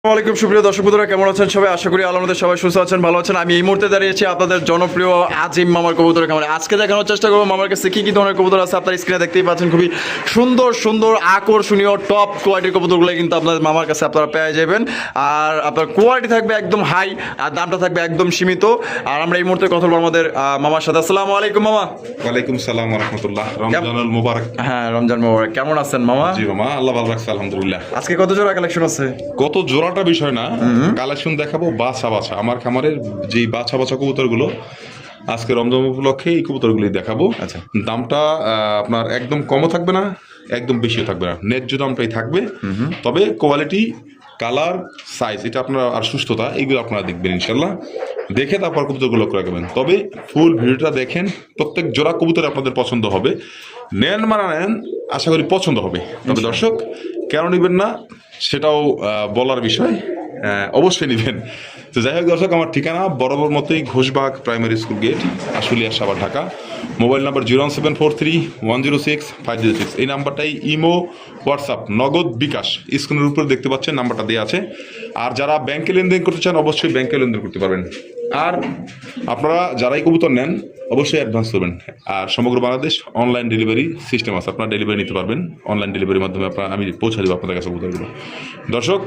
আসসালামু সুপ্রিয় দর্শক বন্ধুরা, কেমন আছেন সবাই? আশা করি আল্লাহর মধ্যে সবাই সুস্থ আছেন, ভালো আছেন। আমি এই মুহূর্তে দাঁড়িয়েছি আপনাদের জনপ্রিয় আজিম মামার কবুতরের খামারে। আজকে দেখানোর চেষ্টা করবো মামার কাছে কি কি ধরনের কবুতর আছে। আপনার স্ক্রিনে দেখতেই পাচ্ছেন খুবই সুন্দর সুন্দর আকর্ষণীয় টপ কোয়ালিটির কবুতরগুলো কিন্তু আপনাদের মামার কাছে আপনারা পেয়ে যাবেন। আর আপনার কোয়ালিটি থাকবে একদম হাই, আর দামটা থাকবে একদম সীমিত। আর আমরা এই মুহূর্তে কথা বলবো আমাদের মামার সাথে। আসসালামু আলাইকুম মামা। ওয়ালাইকুম সালাম ওয়া রাহমাতুল্লাহ। রমজানুল মুবারক। হ্যাঁ, রমজান মুবারক। কেমন আছেন মামা? জি মামা, আল্লাহ ভালো রাখছে আলহামদুলিল্লাহ। আজকে কত জোড়া কালেকশন আছে? কত জোড়াটা বিষয় না, কালেকশন দেখাবো বাছা বাছা। আমার খামারের যে বাছা বাছা কবুতরগুলো আজকে রমজান উপলক্ষে এই কবুতরগুলি দেখাবো। আচ্ছা। দামটা আপনার একদম কমও থাকবে না, একদম বেশিও থাকবে না, ন্যায্য দামটাই থাকবে। তবে কোয়ালিটি, কালার, সাইজ, এটা আপনারা আর সুস্থতা এইগুলো আপনারা দেখবেন ইনশাল্লাহ। দেখে তারপর কবুতরগুলো ক্রয় করবেন। তবে ফুল ভিডিওটা দেখেন, প্রত্যেক জোড়া কবুতর আপনাদের পছন্দ হবে। নেন নেন, আশা করি পছন্দ হবে। তবে দর্শক কেন নেবেন না সেটাও বলার বিষয়, অবশ্যই নেবেন। তো যাই হোক দর্শক, আমার ঠিকানা বরাবর মতোই Ghoshbagh primary school gate, Ashulia, Savar, Dhaka. Mobile number 01743106506। এই নাম্বারটাই ইমো, হোয়াটসঅ্যাপ, নগদ, বিকাশ স্ক্রিনের উপর দেখতে পাচ্ছেন, নাম্বারটা দেওয়া আছে। আর যারা ব্যাংকে লেনদেন করতে চান অবশ্যই ব্যাংকে লেনদেন করতে পারবেন। আর আপনারা যারাই কবুতর নেন অবশ্যই অ্যাডভান্স করবেন। আর সমগ্র বাংলাদেশ অনলাইন ডেলিভারি সিস্টেম আছে, আপনারা ডেলিভারি নিতে পারবেন। অনলাইন ডেলিভারির মাধ্যমে আমি পৌঁছে দেবো আপনাদের কাছে কবুতরগুলো। দর্শক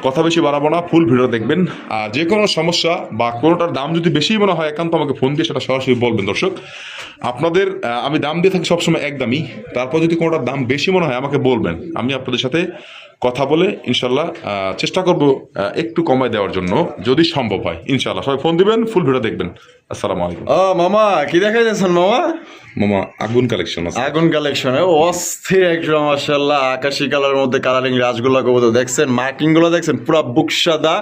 কথা বেশি বাড়াবো না, ফুল ভিডিও দেখবেন। আর যে কোনো সমস্যা বা কোনোটার দাম যদি বেশি মনে হয় একান্ত আমাকে ফোন দিয়ে সেটা সরাসরি বলবেন। দর্শক আপনাদের আমি দাম দিয়ে থাকি সবসময় একদমই, তারপর যদি কোনোটার দাম বেশি মনে হয় আমাকে বলবেন, আমি আপনাদের সাথে কথা বলে ইনশাল্লাহ চেষ্টা করব একটু কমায় দেওয়ার জন্য, যদি সম্ভব হয় ইনশাল্লাহ। সবাই ফোন দিবেন, ফুল ভিডিও দেখবেন। আসসালামু আলাইকুম। মামা কি দেখাই যাচ্ছেন মামা? মামা আগুন কালেকশন আছে। আগুন কালেকশন অস্থির একদম, মাশাআল্লাহ। আকাশি কালারের মধ্যে কালারিং রাজগোল্লা কবুতর দেখছেন, মার্কিং গুলো দেখছেন, পুরা বুকসাদা,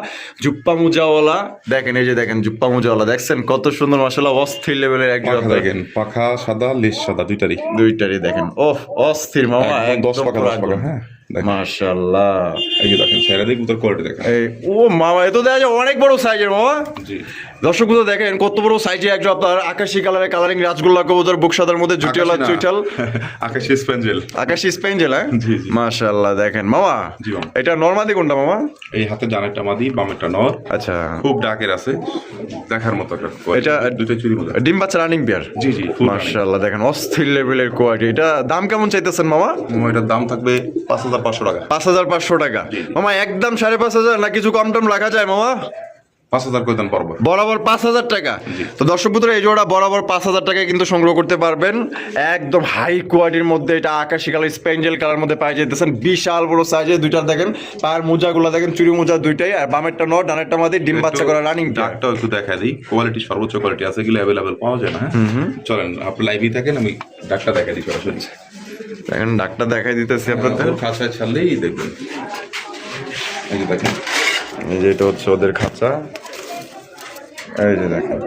জুপ্পা মুজাওয়ালা। দেখেন এই যে দেখেন জুপ্পা মুজাওয়ালা, দেখছেন কত সুন্দর, মাশাআল্লাহ। অস্থির লেভেলের একদম দেখেন, পাখা সাদা, লেজ সাদা, দুইটারই দেখেন। ওহ অস্থির মামা, একদম 10 পাখা 10 পাখা। হ্যাঁ মাশাআল্লাহ, এই যে দেখেন সাইরাদি কবুতর কোয়ালিটি দেখেন। এই ও মামা, এত দেখা যায় অনেক বড় সাইজের মামা। জি দর্শক বন্ধু দেখেন কত বড় সাইজে একজন আপনার আকাশি কালারের কালারিং রাজগোল্লা কবুতর, বুকসাদার মধ্যে জুটিয়ালা চুইটাল, আকাশি স্পেঞ্জেল। আকাশি স্পেঞ্জেল। হ্যাঁ জি জি মাশাআল্লাহ। দেখেন মামা, জি মামা, এটা নরমাদি কোনটা মামা? এই হাতে ডানেরটা মাদি, বামেরটা নর। আচ্ছা, খুব ডাকের আছে, দেখার মতো একটা এটা দুটো চুরি মতো। ডিম বাচ্চা রানিং পেয়ার। জি জি মাশাআল্লাহ, দেখেন অস্থির লেভেলের কোয়ালিটি। এটা দাম কেমন চাইতেছেন মামা? এটার দাম থাকবে 5500 টাকা। 5500 টাকা মামা, একদম 5500 না কিছু কম টম রাখা যায় মামা? 5000 করে দেন পড়বে, বরাবর 5000 টাকা। তো দর্শক বন্ধুরা, এই জোড়া বরাবর 5000 টাকায় কিন্তু সংগ্রহ করতে পারবেন। একদম হাই কোয়ালিটির মধ্যে, এটা আকাশি কালার স্পেঞ্জেল কালার মধ্যে পাই যেতেছেন। বিশাল বড় সাইজে, দুইটার দেখেন পায়ের মোজাগুলো দেখেন, চুরি মোজা দুইটাই। আর বামেরটা নর, ডানেরটা মাদি, ডিম বাচ্চা করা রানিং। ডাকটাও একটু দেখা দিই, কোয়ালিটি সর্বোচ্চ কোয়ালিটি আছে, এগুলো অ্যাভেলেবেল পাওয়া যায় না। হ্যাঁ চলেন আপনি লাইভই থাকেন, আমি ডাকটা দেখা দিই সরাসরি। দেখেন ডাকটা দেখাই দিতেছি আপনাদের। খাঁচায় ছাড়লেই দেখবেন, এই যে দেখেন, এই যে এটা হচ্ছে ওদের খাঁচা। এই যে দেখেন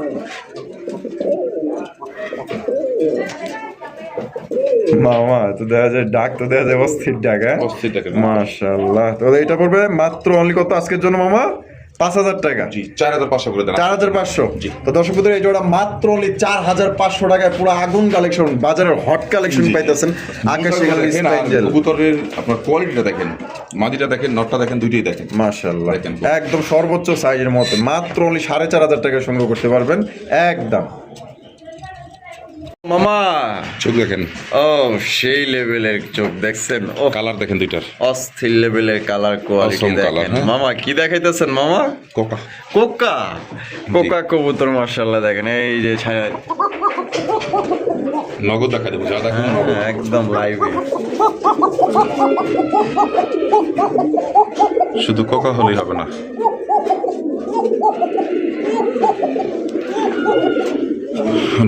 মামা, তো দেখা যায় ডাক, তো দেখা যায় অস্থির ডাক। অস্থির ডাক মাশাআল্লাহ। তো এটা পড়বে মাত্র অনলি কত আজকের জন্য মামা? 5000 টাকা। জি 4500 করে দেন। 4500। তো দর্শক বন্ধুরা, এই জোড়া মাত্র অনলি 4500 টাকায় পুরো আগুন কালেকশন, বাজারের হট কালেকশন পাইতেছেন। আকাশি কালার স্পেঞ্জেল কবুতরের আপনার কোয়ালিটিটা দেখেন, মাদিটা দেখেন, নটটা দেখেন, দুইটাই দেখেন মাশাআল্লাহ। একদম সর্বোচ্চ সাইজের মতো, মাত্র অনলি 4500 টাকায় সংগ্রহ করতে পারবেন একদম। মামা চোখ দেখেন, ও সেই লেভেলের চোখ দেখছেন, ও কালার দেখেন দুইটার, অস্থির লেভেলের কালার কোয়ালিটি দেখেন। মামা কি দেখাইতেছেন মামা? কোকা কোকা, কোকা কবুতর মাশাআল্লাহ। দেখেন এই যে ছায়া, নগদ দেখা দেবো, যা দেখেন একদম লাইভে। শুধু কোকা হলেই হবে না,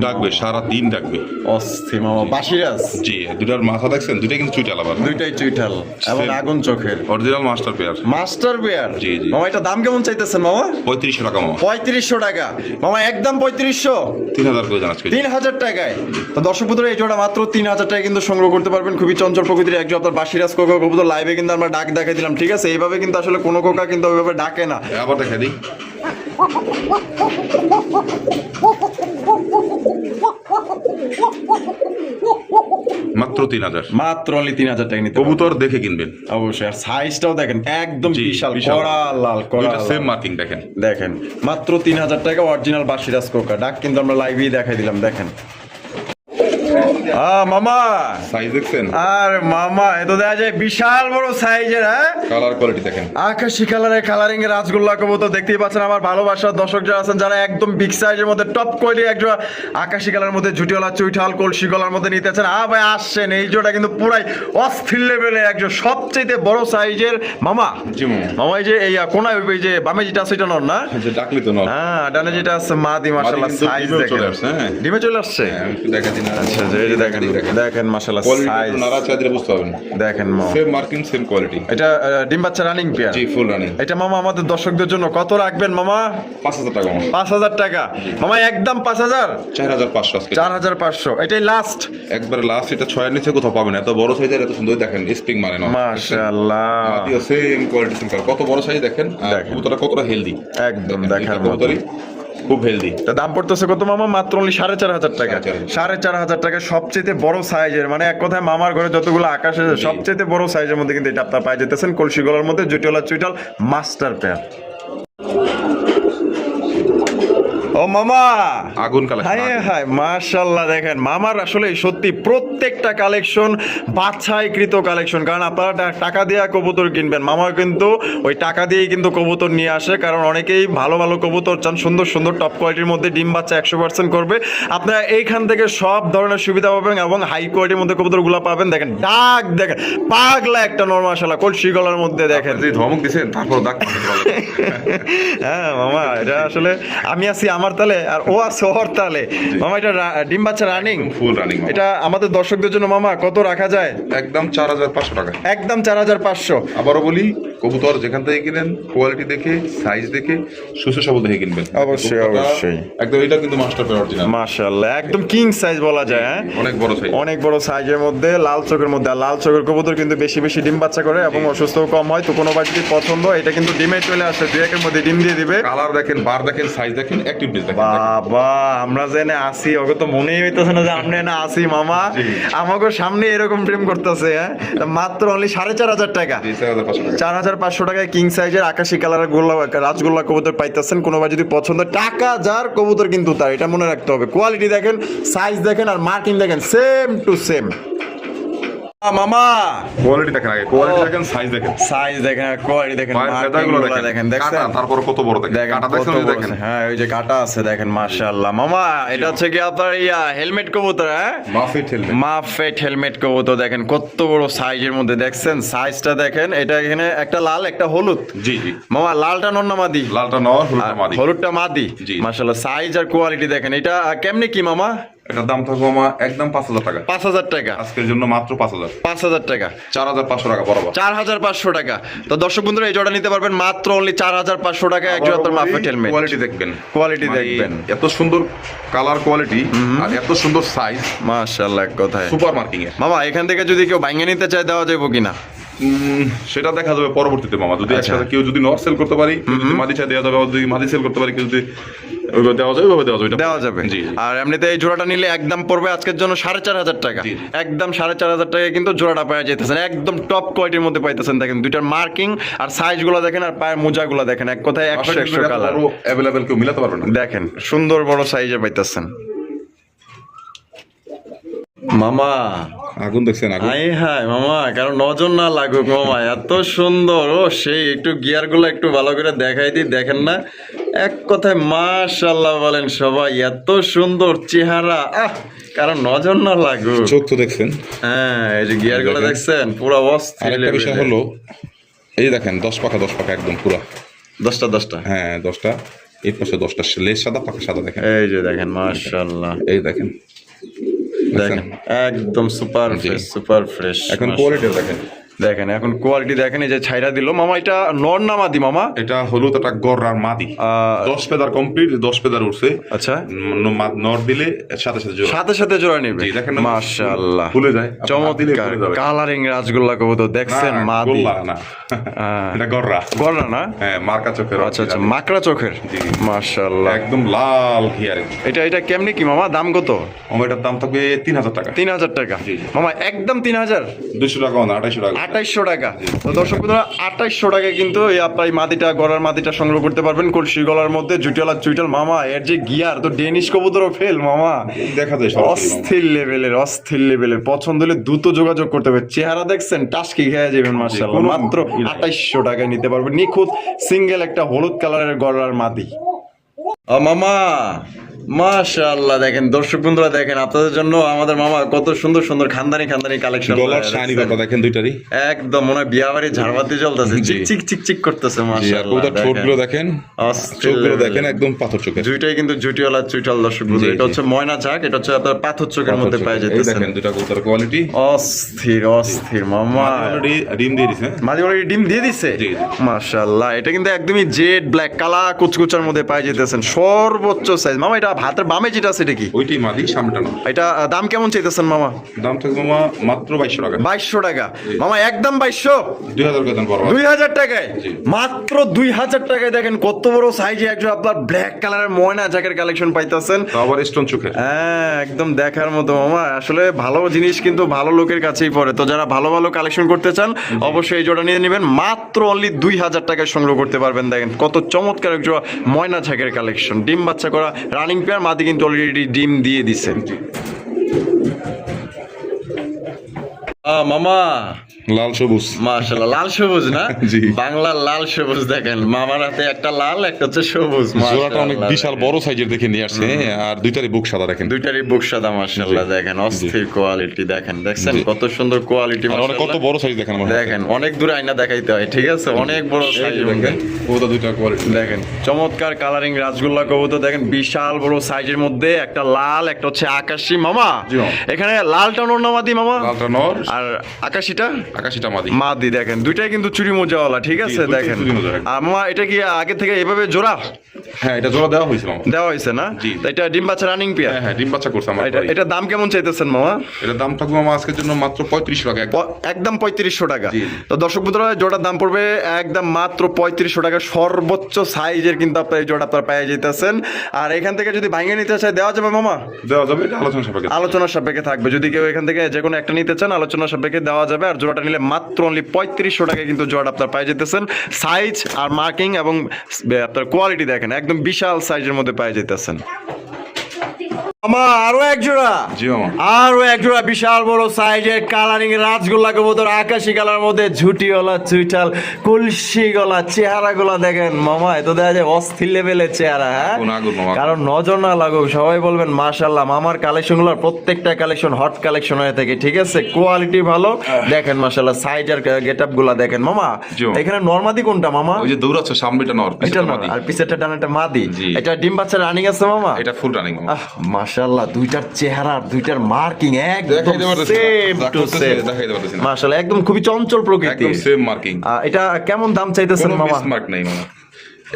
ডাকবে সারা দিন ডাকবে। অস্থির মামা। বাসিরাজ, জি দুটার মাথা দেখছেন, দুটাই কিন্তু চুইটাল, আবার দুইটাই চুইঠাল এবং আগুন চোখের, original master pair. Master pair. জি জি মামা, এটা দাম কেমন চাইতেছেন মামা? 3500 টাকা মামা। 3500 টাকা মামা, একদম 3500। 3000 করে দেন আজকে। 3000 টাকায়। তো দর্শক বন্ধুরা, এই জোড়া মাত্র 3000 টাকায় কিন্তু সংগ্রহ করতে পারবেন। খুবই চঞ্চল প্রকৃতির একজন আপনার বাসিরাজ কোকা কবুতর। লাইভে কিন্তু আমরা ডাক দেখাই দিলাম, ঠিক আছে? এইভাবে কিন্তু আসলে কোনো কোকা কিন্তু ওইভাবে ডাকে না। আবার দেখা দিই, মাত্র 3000, মাত্র অনলি 3000 টাকা নিতে পারবেন। কবুতর দেখে কিনবেন। অবশ্যই, আর সাইজটাও দেখেন একদম জি, বিশাল, বিশাল। কড়া লাল, কড়া দুইটা লাল। সেম মার্কিং দেখেন। দেখেন মাত্র 3000 টাকা অরিজিনাল বাসিরাজ কোকা। ডাক কিন্তু আমরা লাইভেই দেখাই দিলাম। দেখেন মামা, সাইজ দেখছেন, আর মামা এ তো দেখা যায় বিশাল বড় সাইজের। হ্যাঁ, কালার কোয়ালিটি দেখেন, আকাশি কালারের কালারিং এর রাজগোল্লা কবুতর দেখতেই পাচ্ছেন। আমার ভালোবাসার দর্শক যারা আছেন, যারা একদম বিগ সাইজের মধ্যে টপ কোয়ালিটি একজোড়া আকাশি কালারের মধ্যে ঝুটিওয়ালা চুইঠাল কলসি গলার মধ্যে নিতে চান, ভাই আসছেন। এই জোড়া কিন্তু পুরাই অস্থির লেভেলের একজন সবচেয়ে বড় সাইজের মামা। জি মামা। মামা এই যে এই কোনায় ওই যে বামে যেটা আছে এটা নর না? যে ডাকলি তো নর। হ্যাঁ, ডানে যেটা আছে মাদি। মাশাআল্লাহ কিন্তু সাইজ ডিমেও দেখেন। চলে আসছে, হ্যাঁ। ডিমে চলে আসছে। হ্যাঁ, আমি একটু দেখা দিন। আচ্ছা, যে এই যে দেখেন দেখেন মাশাআল্লাহ কোয়ালিটি সাইজ একটু নাড়াচাড়া দিলে বুঝতে পারবেন। দেখেন মামা, সেম মার্কিং, সেম কোয়ালিটি। এটা ডিম বাচ্চা রানিং পেয়ার। জি, ফুল রানিং। এটা মামা আমাদের দর্শকদের জন্য কত রাখবেন মামা? 5000 টাকা মামা। 5000 টাকা মামা, একদম 5000। 4500 আজকে। 4500 এটাই লাস্ট। একবারে লাস্ট, এটা 6 এর নিচে কোথাও পাবেন না। এত বড় সাইজের, এত সুন্দর দেখেন, স্প্রিং মানে না। মাশাআল্লাহ, মাটিও সেম কোয়ালিটি, সেম কালার। কত বড় সাইজ দেখেন, আর দেখেন। কবুতরটা কতটা হেলদি। একদম দেখার মতো। কবুতরই খুব হেলদি। তা দাম পড়তেছে কত মামা? মাত্র অনলি 4500 টাকা। 4500 টাকা সবচেয়ে বড় সাইজের, মানে এক কথায় মামার ঘরে যতগুলো আকাশ আছে সবচেয়ে বড় সাইজের মধ্যে কিন্তু এটা আপনারা পাই যেতেছেন। কলসি গলার মধ্যে জুটিওয়ালা চুইটাল মাস্টার পেয়ার। ও মামা, আগুন কালেকশন। হায় হায় মাশাআল্লাহ, দেখেন মামার আসলে সত্যি প্রত্যেকটা কালেকশন বাছাইকৃত কালেকশন। কারণ আপনারা টাকা দিয়ে কবুতর কিনবেন, মামা কিন্তু ওই টাকা দিয়েই কিন্তু কবুতর নিয়ে আসে। কারণ অনেকেই ভালো ভালো কবুতর চান, সুন্দর সুন্দর টপ কোয়ালিটির মধ্যে, ডিম বাচ্চা 100% করবে। আপনারা এইখান থেকে সব ধরনের সুবিধা পাবেন এবং হাই কোয়ালিটির মধ্যে কবুতরগুলো পাবেন। দেখেন ডাক, দেখেন পাগলা একটা নর মাশাআল্লাহ কলসি গলার মধ্যে। দেখেন যে ধমক দিছেন, তারপর ডাক। হ্যাঁ মামা, এটা আসলে আমি আছি আমার তালে আর ও আছে ওর তালে। মামা এটা ডিম বাচ্চা রানিং, ফুল রানিং। এটা আমাদের দর্শকদের জন্য মামা কত রাখা যায়? একদম 4500 টাকা। একদম 4500। আবারও বলি, কবুতর যেখান থেকে কিনেন কোয়ালিটি দেখে, সাইজ দেখে, সুস্থ সবল দেখে কিনবেন। অবশ্যই, কবুতরটা অবশ্যই। একদম, এটা কিন্তু মাস্টার পেয়ার অরিজিনাল। মাশাআল্লাহ, একদম কিং সাইজ বলা যায়। হ্যাঁ, অনেক বড় সাইজ। অনেক বড় সাইজের মধ্যে, লাল চোখের মধ্যে। আর লাল চোখের কবুতর কিন্তু বেশি বেশি ডিম বাচ্চা করে এবং অসুস্থও কম হয়। তো কোনো বার যদি পছন্দ, এটা কিন্তু ডিমে চলে আসে, 2-1 এর মধ্যে ডিম দিয়ে দিবে। কালার দেখেন, বার দেখেন, সাইজ দেখেন, অ্যাক্টিভিটিস দেখেন। বাবা, আমরা যে এনে আসি ওকে তো মনেই হইতেছে না যে আমরা এনে আসি মামা। আমাকে সামনে এরকম প্রেম করতেছে। হ্যাঁ, মাত্র অনলি 4500 টাকা। 4500 টাকা। 4500 টাকায় কিং সাইজের আকাশি কালারের রাজগোল্লা কবুতর পাইতেছেন। কোনোবার যদি পছন্দ, টাকা যার কবুতর কিন্তু তার, এটা মনে রাখতে হবে। কোয়ালিটি দেখেন, সাইজ দেখেন, আর মার্কিং দেখেন, সেম টু সেম। মামা কোয়ালিটি দেখেন, আগে কোয়ালিটি দেখেন, সাইজ দেখেন, সাইজ দেখেন, কোয়ালিটি দেখেন, পায়ের মার্কিং ফেদাগুলো গুলো দেখেন, দেখেন। কাটা, দেখছেন তারপর কত বড় দেখেন, দেখেন কাটা কত দেখছেন, ওই বড় দেখেন। আছে। হ্যাঁ, ওই যে কাটা আছে দেখেন। মাশাআল্লাহ মামা, এটা হচ্ছে কি আপনার হেলমেট কবুতর? হ্যাঁ, মাফিট হেলমেট। মাফেট হেলমেট কবুতর দেখেন কত বড় সাইজের মধ্যে। দেখছেন সাইজটা দেখেন। এটা এখানে একটা লাল, একটা হলুদ। জি জি। মামা লালটা নর না মাদি? লালটা নর, হলুদটা মাদি। হলুদটা মাদি। জি। মাশাআল্লাহ, সাইজ আর কোয়ালিটি দেখেন। এটা কেমনে কি মামা? এটার দাম থাকবে মামা একদম 5000 টাকা। 5000 টাকা আজকের জন্য মাত্র 5000। 5000 টাকা। 4500 টাকা বরাবর। 4500 টাকা। তো দর্শক বন্ধুরা, এই জোড়া নিতে পারবেন মাত্র অনলি 4500 টাকা। এক জোড়া আপনার মাফেট হেলমেট। কোয়ালিটি দেখবেন, কোয়ালিটি মানে দেখবেন। এত সুন্দর কালার কোয়ালিটি আর এত সুন্দর সাইজ, মাশাআল্লাহ, এক কথায় সুপার মার্কিং এর। মামা এখান থেকে যদি কেউ ভাঙে নিতে চায়, দেওয়া যাবে কিনা? সেটা দেখা যাবে পরবর্তীতে মামা। যদি আচ্ছা। একসাথে কেউ যদি নর সেল করতে পারি, কেউ যদি মাদি চাই দেওয়া যাবে, আর যদি মাদি সেল করতে পারি, কেউ যদি ওইভাবে দেওয়া যাবে, ওইভাবে দেওয়া যাবে। দেওয়া যাবে। জি। আর এমনিতে এই জোড়াটা নিলে একদম পড়বে আজকের জন্য 4500 টাকা। জি। একদম 4500 টাকায় কিন্তু জোড়াটা পাওয়া যেতেছেন। একদম টপ কোয়ালিটির মধ্যে পাইতেছেন। দেখেন দুইটার মার্কিং আর সাইজগুলো দেখেন, আর পায়ের মোজাগুলো দেখেন। এক কথায় 100 কালার অ্যাভেলেবেল কেউ মিলাতে পারবে না। দেখেন, সুন্দর বড় সাইজে পাইতেছেন। মামা আগুন দেখছেন, আগুন। হাই হাই মামা, কারণ নজর না লাগুক মামা, এত সুন্দর। ও সেই একটু গিয়ার গুলো একটু ভালো করে দেখাই দিই, দেখেন না? এক কথায় মাশাআল্লাহ বলেন সবাই, এত সুন্দর চেহারা। কারণ নজর না লাগুক। চোখ তো দেখছেন। হ্যাঁ, এই যে গিয়ার গুলো দেখছেন, পুরো অস্থির। আরেকটা বিষয় হলো, এই দেখেন 10 পাখা একদম পুরো 10টা। হ্যাঁ 10টা। এই পাশে 10টা, লেজ সাদা, পাখা সাদা দেখেন। এই যে দেখেন মাশাআল্লাহ, এই দেখেন, দেখেন একদম সুপার ফ্রেশ, সুপার ফ্রেশ। এখন কোয়ালিটি দেখেন, দেখেন এখন কোয়ালিটি দেখেন, এই যে ছাইরা দিল মামা, এটা নর না মাদি মামা? এটা হলুদ, একটা গররার মাদি, 10 পেদার কমপ্লিট, 10 পেদার উঠছে। আচ্ছা, নর দিলে সাথে সাথে জোড়া, সাথে সাথে জোড়া নেবে। জি, দেখেন না, মাশাআল্লাহ, খুলে যায়, চমৎকার কালারিং রাজগোল্লা কবুতর দেখছেন, মাদি গোল্লা না, এটা গররা, গররা না? হ্যাঁ, মার্কা চোখের। আচ্ছা আচ্ছা, মাকড়া চোখের, মাশাআল্লাহ, একদম লাল হিয়ারে। এটা কেমনি কি মামা, দাম কত? আমার এটার দাম থাকবে 3000 টাকা। 3000 টাকা মামা, একদম 3000? 200 টাকা না, 2800 টাকা। 2800 টাকা। তো দর্শক বন্ধুরা, 2800 টাকায় কিন্তু এই আপনার এই মাদিটা, গড়ার মাদিটা সংগ্রহ করতে পারবেন কলসি গলার মধ্যে, জুটিওয়ালা চুইটাল মামা। এর যে গিয়ার, তো ডেনিশ কবুতরও ফেল মামা, দেখা যায় সরাসরি। অস্থির লেভেলের। পছন্দ হলে দ্রুত যোগাযোগ করতে হবে। চেহারা দেখছেন, টাস্কি খেয়ে যাবেন মাশাআল্লাহ। মাত্র 2800 টাকায় নিতে পারবেন নিখুঁত সিঙ্গেল একটা হলুদ কালারের গড়ার মাদি। মামা মাশাআল্লাহ, দেখেন দর্শক বন্ধুরা, দেখেন আপনাদের জন্য আমাদের মামা কত সুন্দর সুন্দর খানদানি কালেকশন। গলার শাইনি কথা দেখেন দুইটারই, একদম মনে হয় বিয়াবাড়ি ঝাড়বাতি জ্বলতেছে, চিক করতেছে মাশাআল্লাহ। ওটা ঠোঁটগুলো দেখেন, চোখগুলো দেখেন, একদম পাথর চোখের। দুইটাই কিন্তু জুটিওয়ালা চুইটাল দর্শক বন্ধু। এটা হচ্ছে ময়না ঝাক, এটা হচ্ছে আপনার পাথর চোখের মধ্যে পাওয়া যেতেছে। দেখেন দুইটা কবুতর কোয়ালিটি অস্থির মামা। অলরেডি ডিম দিয়ে দিছে, মাঝে অলরেডি ডিম দিয়ে দিছে, জি। মাশাআল্লাহ। এটা কিন্তু একদমই জেড ব্ল্যাক কালা কুচকুচার মধ্যে পাওয়া যেতেছেন, সর্বোচ্চ সাইজ মামা। এটা হাতের বামে যেটা আছে এটা কি? ওইটাই মাদি, সামনেটা না। এটা দাম কেমন চাইতেছেন মামা? দাম থাকবে মামা মাত্র 2200 টাকা। 2200 টাকা মামা, একদম 2200? 2000 করে দেন পড়বা। 2000 টাকায়? জি। মাত্র 2000 টাকায় দেখেন কত বড় সাইজে একজন আপনার ব্ল্যাক কালারের ময়না জ্যাকের কালেকশন পাইতেছেন। আবার স্টোন চোখের, হ্যাঁ, একদম দেখার মতো মামা। আসলে ভালো জিনিস কিন্তু ভালো লোকের কাছেই পড়ে। তো যারা ভালো ভালো কালেকশন করতে চান অবশ্যই এই জোড়া নিয়ে নেবেন। মাত্র অনলি 2000 টাকায় সংগ্রহ করতে পারবেন। দেখেন কত চমৎকার এক জোড়া ময়না ঝাঁকের কালেকশন, ডিম বাচ্চা করা রানিং পেয়ার, মাদি কিন্তু অলরেডি ডিম দিয়ে দিছে। মামা লাল সবুজ, মাশাআল্লাহ, লাল সবুজ না? জি। বাংলার লাল সবুজ। দেখেন মামার হাতে একটা লাল, একটা হচ্ছে সবুজ। জোড়াটা অনেক বিশাল বড় সাইজের দেখে নিয়ে আসছে, আর দুইটারই বুক সাদা দেখেন, দুইটারই বুক সাদা মাশাআল্লাহ। দেখেন অস্থির কোয়ালিটি, দেখছেন কত সুন্দর কোয়ালিটি অনেক কত বড় সাইজ দেখেন আমার। দেখেন অনেক দূরে আয়না দেখাইতে হয়, ঠিক আছে? অনেক বড় সাইজ দেখেন ওটা দুইটা কোয়ালিটি দেখেন, চমৎকার কালারিং রাজগোল্লা কবুতর। দেখেন বিশাল বড় সাইজের মধ্যে একটা লাল, একটা হচ্ছে আকাশি মামা। জি মামা। এখানে লালটা নর না মাদি মামা? লালটা নর আর আকাশিটা মাদি। মাদি। দেখেন দুইটাই কিন্তু চুরি মোজাওয়ালা, ঠিক আছে? দুইটাই দেখেন চুরি মোজা। মামা, এটা কি আগে থেকে এভাবে জোড়া হ্যাঁ, এটা জোড়া দেওয়া হয়েছিল মামা। দেওয়া হয়েছে না? জি। তো এটা ডিম বাচ্চা রানিং পেয়ার? হ্যাঁ, ডিম বাচ্চা করছে আমার। এটা দাম কেমন চাইতেছেন মামা? এটার দাম থাকবে মামা আজকের জন্য মাত্র 3500 টাকা। একদম 3500 টাকা। জি। তো দর্শক বন্ধুরা, জোড়ার দাম পড়বে একদম মাত্র 3500 টাকা। সর্বোচ্চ সাইজের কিন্তু আপনার এই জোড়া আপনার পেয়ে যেতেছেন। আর এখান থেকে যদি ভাঙে নিতে চাই দেওয়া যাবে মামা? দেওয়া যাবে, এটা আলোচনা সাপেক্ষে। আলোচনার সাপেক্ষে থাকবে। যদি কেউ এখান থেকে যে কোনো একটা নিতে চান আলোচনার সাপেক্ষে দেওয়া যাবে। আর জোড়াটা নিলে মাত্র অনলি 3500 টাকায় কিন্তু জোড়া আপনার পেয়ে যেতেছেন। সাইজ আর মার্কিং এবং আপনার কোয়ালিটি দেখেন, একদম বিশাল সাইজের মধ্যে পেয়ে যেতেছেন। মামা আরো এক জোড়া, জি মামা। আরো এক জোড়া বিশাল বড় সাইজের কালারিং রাজগোল্লা কবুতর, আকাশি কালার মধ্যে ঝুটিওয়ালা চুইটাল কুলসি গলা, চেহারা গুলা দেখেন মামা, এত দেখা যায় অস্থির লেভেলের চেহারা। হ্যাঁ, কারণ নজর না লাগুক, সবাই বলবেন মাশাআল্লাহ। মামার কালেকশন গুলোর প্রত্যেকটা কালেকশন হট কালেকশন হয়ে থাকে, ঠিক আছে? কোয়ালিটি ভালো। দেখেন মাশাআল্লাহ সাইজ আর গেটআপ গুলা দেখেন মামা। এখানে নরমাদি কোনটা মামা? ওই যে দৌড়াচ্ছে, সামনেটা নর, এটা নর, আর পিছেরটা ডানাটা মাদি। এটা ডিম বাচ্চা রানিং আছে মামা? এটা ফুল রানিং মামা। মাশাআল্লাহ, দুইটার চেহারা, দুইটার মার্কিং একদম সেম টু সেম মাশাআল্লাহ, একদম খুবই চঞ্চল প্রকৃতি, একদম সেম মার্কিং। এটা কেমন দাম চাইতেছেন মামা? মার্ক নাই মামা।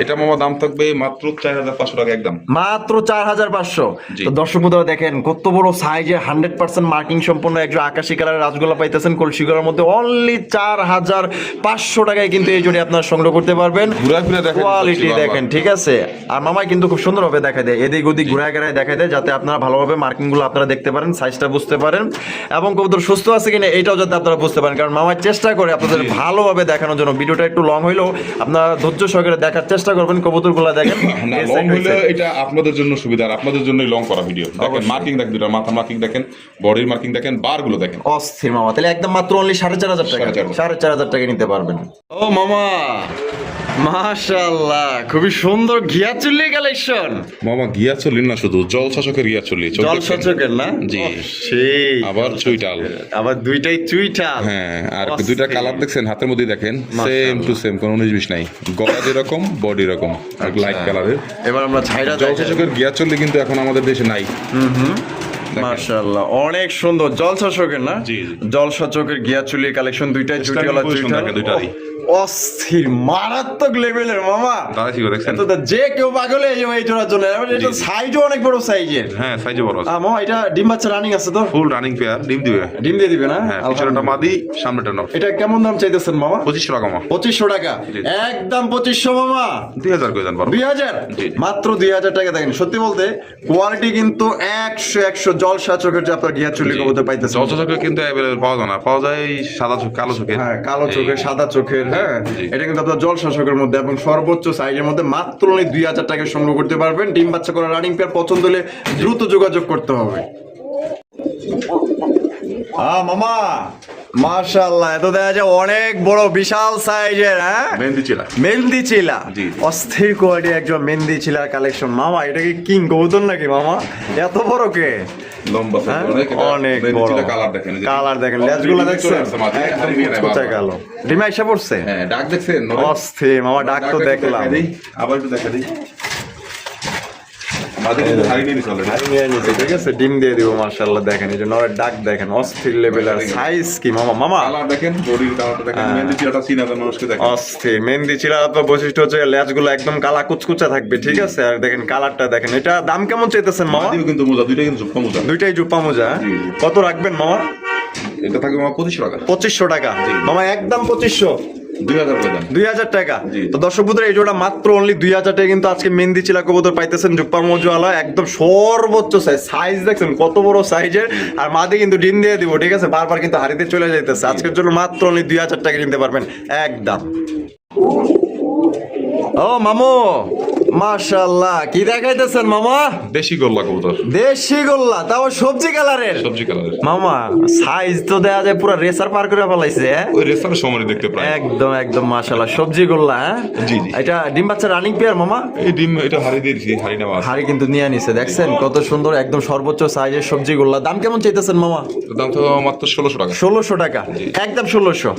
এটা মামা দাম থাকবে মাত্র 4500 টাকা একদম, মাত্র 4500। জি। তো দর্শক বন্ধুরা দেখেন কত বড় সাইজে 100% মার্কিং সম্পন্ন একজন আকাশি কালারের রাজগোল্লা পাইতেছেন কলসিগড়ের মধ্যে অনলি 4500 টাকায় কিন্তু এই জন্য আপনারা সংগ্রহ করতে পারবেন। ঘুরে ফিরে দেখেন কোয়ালিটি দেখেন, ঠিক আছে? আর মামাই কিন্তু খুব সুন্দরভাবে দেখায় দেয়, এদিক ওদিক ঘুরায় ঘুরায় দেখায় দেয়, যাতে আপনারা ভালোভাবে মার্কিং গুলো আপনারা দেখতে পারেন, সাইজটা বুঝতে পারেন, এবং কবুতর সুস্থ আছে কিনা এটাও যাতে আপনারা বুঝতে পারেন। কারণ মামাই চেষ্টা করে আপনাদের ভালোভাবে দেখানোর জন্য। ভিডিওটা একটু লং হইলেও আপনারা ধৈর্য সহকারে দেখার চেষ্টা করবেন, কবুতরগুলো দেখেন। না, লং হইলে এটা আপনাদের জন্য সুবিধা, আর আপনাদের জন্যই লং করা ভিডিও। দেখেন মার্কিং দেখেন, দুটো মাথা মার্কিং দেখেন, বডির মার্কিং দেখেন, বার গুলো দেখেন। অস্থির মামা, তাহলে একদম মাত্র অনলি 4500 টাকা, 4500 টাকা নিতে পারবেন। ও মামা মাশাআল্লাহ, খুবই সুন্দর ঘিয়া চুল্লি কালেকশন মামা। গিয়া চলি না, শুধু জল শাসকের গিয়া চলি, জল সচকের না? জি। সেই আবার চুইটাল, আবার দুইটাই চুইটাল। হ্যাঁ, আর দুইটা কালার দেখছেন হাতের মধ্যে, দেখেন সেম টু সেম, কোনো 19-20 নাই। গলা যেরকম, বডি এরকম, আর লাইট কালারের। এবার আমরা ছাইরা জল শাসকের গিয়া চলি কিন্তু এখন আমাদের দেশে নাই। মাশাআল্লাহ অনেক সুন্দর জলসা চোখের না জি, জি। জলসা চোখের গিয়া চুলির কালেকশন দুইটাই জুটিওয়ালা position চুইটাল থাকে দুইটারই। অস্থির মারাত্মক লেভেলের মামা দাঁড়াইছি গো, দেখছেন? এত যে কেউ পাগল এই এই জোড়ার জন্য এটা সাইজও অনেক বড় সাইজের হ্যাঁ, সাইজে বড় আছে। মামা এটা ডিম বাচ্চা রানিং আছে তো ফুল রানিং পেয়ার, ডিম দিবে। ডিম দিয়ে দিবে না হ্যাঁ, পিছনেটা মাদি, সামনেটা নর। এটা কেমন দাম চাইতেছেন মামা 2500 টাকা মা। 2500 টাকা জি। একদম 2500 মামা 2000 করে দেন পারবো। 2000 জি। মাত্র 2000 টাকা দেখেন সত্যি বলতে কোয়ালিটি কিন্তু 100 জলসা চোখের যে আপনার গিয়া চুলি কবুতর পাইতেছেন জলসা চোখে কিন্তু অ্যাভেলেবল পাওয়া যায় না, পাওয়া যায় এই সাদা চোখ, কালো চোখে। হ্যাঁ কালো চোখের সাদা চোখের হ্যাঁ জি। এটা কিন্তু আপনার জলসা চোখের মধ্যে এবং সর্বোচ্চ সাইজের মধ্যে মাত্র 2000 টাকা সংগ্রহ করতে পারবেন ডিম বাচ্চা করা রানিং পেয়ার পছন্দ হলে দ্রুত যোগাযোগ করতে হবে মামা মাশাআল্লাহ এত দেখা যায় অনেক বড় বিশাল সাইজের হ্যাঁ মেহেন্দি চিলা। মেহেন্দি চিলা জি। অস্থির কোয়ালিটি একজন মেহেন্দি চিলার কালেকশন মামা এটা কি কিং কবুতর নাকি মামা এত বড় কে লম্বা হ্যাঁ? সাইজ অনেক, এটা অনেক মেহেন্দি বড় চিলা কালার দেখেন, এই যে। কালার দেখেন লেজগুলো চলে দেখছেন আসছে মাঝে, একদম হারিয়ে নিয়ে নেয় কোথায় বারবার। গেল ডিমা এসে পড়ছে হ্যাঁ, ডাক দেখছেন? অস্থির মামা ডাক তো ডাকটা একটু দেখলাম দেখাই দিই, আবার একটু দেখা দিই। মাঝে কিন্তু হারিয়ে নিয়ে নিছে already। হারিয়ে নিয়ে নিছে, ঠিক আছে ডিম দিয়ে দিব মাশাআল্লাহ দেখেন এই যে নরের ডাক দেখেন অস্থির লেভেলের সাইজ কি মামা মামা কালার দেখেন, বডির কালারটা দেখেন, মেহেন্দি চিলাটা চিনা যায় মানুষকে দেখেন। অস্থির মেহেন্দি চিলার আপনার বৈশিষ্ট্য হচ্ছে লেজগুলো একদম কালা কুচকুচা থাকবে ঠিক আছে আর দেখেন কালারটা দেখেন এটা দাম কেমন চাইতেছেন মামা মাদিও কিন্তু মোজা, দুইটাই কিন্তু জুপ্পা মোজা। দুইটাই জুপ্পা মোজা জি, জি। কত রাখবেন মামা এটা থাকবে আমার 2500 টাকা। 2500 টাকা মামা একদম 2500 2000 করে দেন। 2000 টাকা জি। তো দর্শক বন্ধুরা এই জোড়া মাত্র অনলি 2000 টাকা কিন্তু আজকে মেহেন্দি চিলা কবুতর পাইতেছেন জুপ্পা মজুয়ালা একদম সর্বোচ্চ সাইজ দেখছেন কত বড় সাইজের আর মাদি কিন্তু ডিম দিয়ে দিব ঠিক আছে বারবার কিন্তু হারিতে চলে যাইতেছে আজকের জন্য মাত্র অনলি 2000 টাকা নিতে পারবেন একদম ও মামু মাশাআল্লাহ কি দেখাইতেছেন মামা দেশি গোল্লা কবুতর, দেশি গোল্লা তাও সবজি কালারের সবজি কালারের। মামা সাইজ তো দেয়া যায় পুরো রেসার পার করে ফেলাইছে হ্যাঁ? ওই রেস্তার সময় দেখতে প্রায়। একদম একদম মাশাআল্লাহ সবজি গোল্লা হ্যাঁ জি, জি। এটা ডিম বাচ্চা রানিং পেয়ার মামা এই ডিম এটা হারিয়ে দিয়েছি, হারিয়ে নেওয়া আছে। হাড়ি কিন্তু নিয়ে নিছে দেখছেন কত সুন্দর একদম সর্বোচ্চ সাইজের সবজি গোল্লা দাম কেমন চাইতেছেন মামা দাম তো মাত্র 1600 টাকা। 1600 টাকা একদম 1600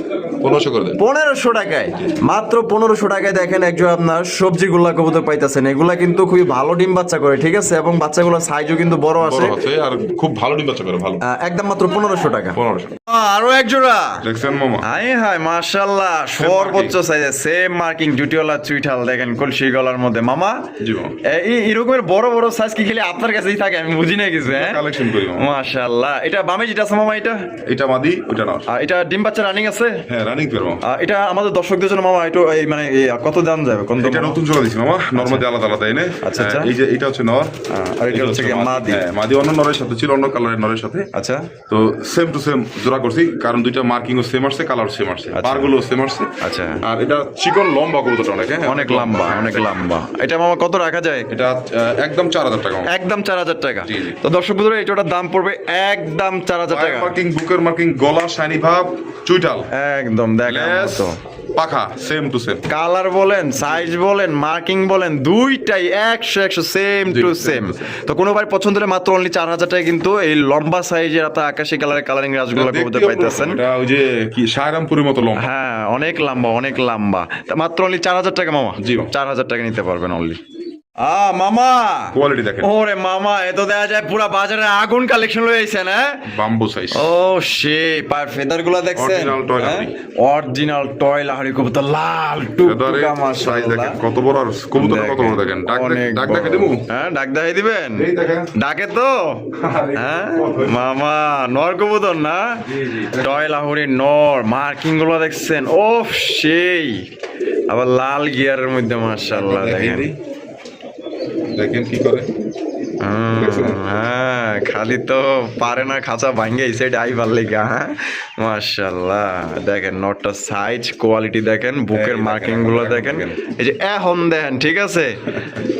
1500 করে দেন। 1500 টাকায় মাত্র 1500 টাকায় দেখেন একজন আপনার সবজি গোল্লা কবুতর পাইতেছেন এগুলা কিন্তু খুবই ভালো ডিম বাচ্চা করে ঠিক আছে এবং বাচ্চাগুলোর সাইজও কিন্তু বড় আছে বড় আছে আর খুব ভালো ডিম বাচ্চা করে, ভালো। একদম মাত্র 1500 টাকা 1500। আরো এক জোড়া দেখছেন মামা? হাই হাই মাশাআল্লাহ সর্বোচ্চ সাইজে সেম মার্কিং জুটিওয়ালা চুইঠাল দেখেন কলসি গলার মধ্যে মামা জি মামা। এই এরকমের বড় বড় সাইজ কি খেলে আপনার কাছেই থাকে আমি বুঝি না কিছু হ্যাঁ কালেকশন করি মামা। মাশাআল্লাহ এটা বামে যেটা আছে মামা এটা এটা মাদি, ওটা না। এটা ডিম বাচ্চা রানিং আছে হ্যাঁ, রানিং পেয়ার মামা। এটা আমাদের দর্শকদের জন্য মামা একটু এই মানে কত দাম যাবে কোন এটা নতুন জোড়া দিছি মামা, নরমাদি আলাদা আলাদা এনে। আচ্ছা, আচ্ছা। এই যে এটা হচ্ছে নর, আর এটা হচ্ছে কি মাদি হ্যাঁ, মাদি অন্য নরের সাথে ছিল, অন্য কালারের নরের সাথে। আচ্ছা তো সেম টু সেম জোড়া করছি, কারণ দুইটা মার্কিংও সেম আসছে, কালার সেম আসছে, বারগুলো সেম আসছে। আচ্ছা। আর এটা চিকন লম্বা কবুতরটা অনেক, হ্যাঁ, অনেক লম্বা অনেক লম্বা এটা মামা কত রাখা যায় এটা একদম 4000 টাকা মামা। একদম 4000 টাকা জি, জি। তো দর্শক বন্ধুরা এইটার দাম পড়বে একদম 4000 টাকা মার্কিং, বুকের মার্কিং, গলা শাইনি ভাব, চুইটাল, একদম দেখেন লেস, তো পাখা সেম টু সেম। কালার বলেন সাইজ বলেন মার্কিং বলেন দুইটাই 100 সেম জি, to same same to same। তো কোনো ভাই পছন্দ হলে মাত্র অনলি 4000 টাকা কিন্তু এই লম্বা সাইজের আপনার আকাশি কালারের কালারিং রাজগুলো কবুতর পাইতেছেন এটা ওই যে কি শাহরামপুরের মতো লম্বা। হ্যাঁ অনেক লম্বা অনেক লম্বা তা মাত্র অনলি 4000 টাকা মামা জি মামা। 4000 টাকা নিতে পারবেন অনলি মামা কোয়ালিটি দেখেন, ওরে মামা এত দেখা যায় পুরা বাজারে আগুন কালেকশন লয়ে আইছেন হ্যাঁ বাম্বু সাইজ। ও সে পার ফেদার গুলা দেখছেন Original toy Lahiri. Original toy Lahiri কবুতর লাল ফেদারে টুকটুকা সাইজ মাশাআল্লাহ দেখেন কত বড়, আর কবুতরটা কত বড় দেখেন। ডাক অনেক ডাক বড়। দেখে দেবো। হ্যাঁ ডাক দেখাই দিবেন এই দেখেন। ডাকে তো হ্যাঁ মামা নর কবুতর না টয় লাহরি নর মার্কিং গুলো দেখছেন ও সেই আবার লাল গিয়ারের মধ্যে মাশাআল্লাহ দেখেন দেখেন কি করে। হ্যাঁ খালি তো পারে না খাঁচা ভাঙ্গে এই সাইড আই পারলে গা হ্যাঁ মাশাআল্লাহ দেখেন নটটা সাইজ কোয়ালিটি দেখেন বুকের এই মার্কিং দেখেন, গুলো দেখেন, দেখেন দেখেন। এই যে এখন দেখেন ঠিক আছে